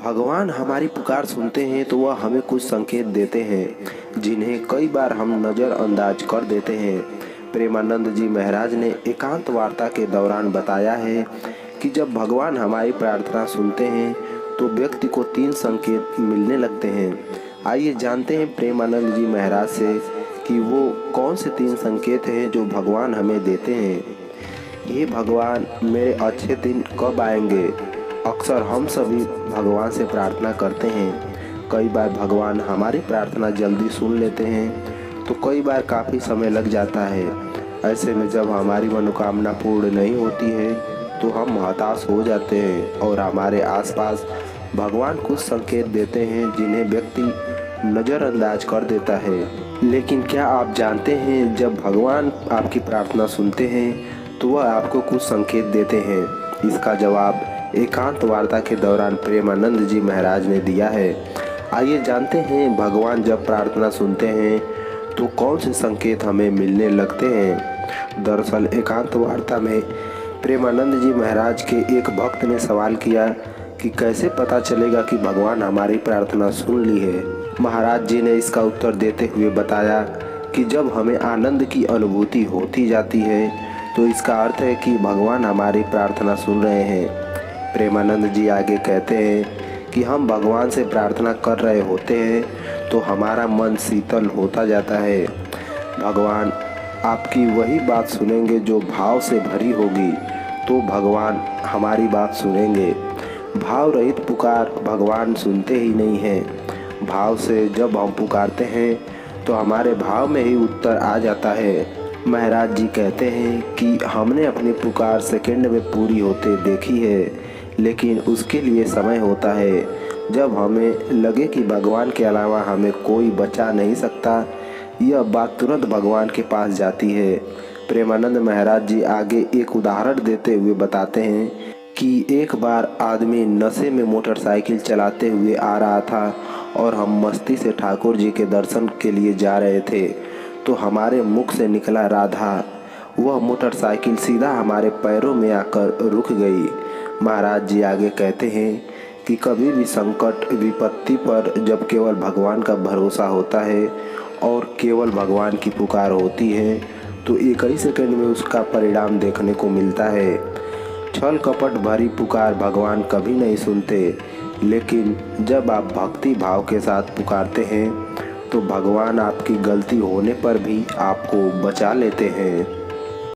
भगवान हमारी पुकार सुनते हैं तो वह हमें कुछ संकेत देते हैं जिन्हें कई बार हम नज़रअंदाज कर देते हैं। प्रेमानंद जी महाराज ने एकांत वार्ता के दौरान बताया है कि जब भगवान हमारी प्रार्थना सुनते हैं तो व्यक्ति को 3 संकेत मिलने लगते हैं। आइए जानते हैं प्रेमानंद जी महाराज से कि वो कौन से 3 संकेत हैं जो भगवान हमें देते हैं। ये भगवान मेरे अच्छे दिन कब आएंगे? अक्सर हम सभी भगवान से प्रार्थना करते हैं। कई बार भगवान हमारी प्रार्थना जल्दी सुन लेते हैं तो कई बार काफ़ी समय लग जाता है। ऐसे में जब हमारी मनोकामना पूर्ण नहीं होती है तो हम हताश हो जाते हैं और हमारे आसपास भगवान कुछ संकेत देते हैं जिन्हें व्यक्ति नज़रअंदाज कर देता है। लेकिन क्या आप जानते हैं जब भगवान आपकी प्रार्थना सुनते हैं तो वह आपको कुछ संकेत देते हैं? इसका जवाब एकांत वार्ता के दौरान प्रेमानंद जी महाराज ने दिया है। आइए जानते हैं भगवान जब प्रार्थना सुनते हैं तो कौन से संकेत हमें मिलने लगते हैं। दरअसल एकांत वार्ता में प्रेमानंद जी महाराज के एक भक्त ने सवाल किया कि कैसे पता चलेगा कि भगवान हमारी प्रार्थना सुन ली है। महाराज जी ने इसका उत्तर देते हुए बताया कि जब हमें आनंद की अनुभूति होती जाती है तो इसका अर्थ है कि भगवान हमारी प्रार्थना सुन रहे हैं। प्रेमानंद जी आगे कहते हैं कि हम भगवान से प्रार्थना कर रहे होते हैं तो हमारा मन शीतल होता जाता है। भगवान आपकी वही बात सुनेंगे जो भाव से भरी होगी तो भगवान हमारी बात सुनेंगे। भाव रहित पुकार भगवान सुनते ही नहीं हैं। भाव से जब हम पुकारते हैं तो हमारे भाव में ही उत्तर आ जाता है। महाराज जी कहते हैं कि हमने अपनी पुकार सेकंड में पूरी होते देखी है, लेकिन उसके लिए समय होता है। जब हमें लगे कि भगवान के अलावा हमें कोई बचा नहीं सकता, यह बात तुरंत भगवान के पास जाती है। प्रेमानंद महाराज जी आगे एक उदाहरण देते हुए बताते हैं कि एक बार आदमी नशे में मोटरसाइकिल चलाते हुए आ रहा था और हम मस्ती से ठाकुर जी के दर्शन के लिए जा रहे थे तो हमारे मुख से निकला राधा। वह मोटरसाइकिल सीधा हमारे पैरों में आकर रुक गई। महाराज जी आगे कहते हैं कि कभी भी संकट विपत्ति पर जब केवल भगवान का भरोसा होता है और केवल भगवान की पुकार होती है तो एक ही सेकंड में उसका परिणाम देखने को मिलता है। छल कपट भरी पुकार भगवान कभी नहीं सुनते, लेकिन जब आप भक्ति भाव के साथ पुकारते हैं तो भगवान आपकी गलती होने पर भी आपको बचा लेते हैं।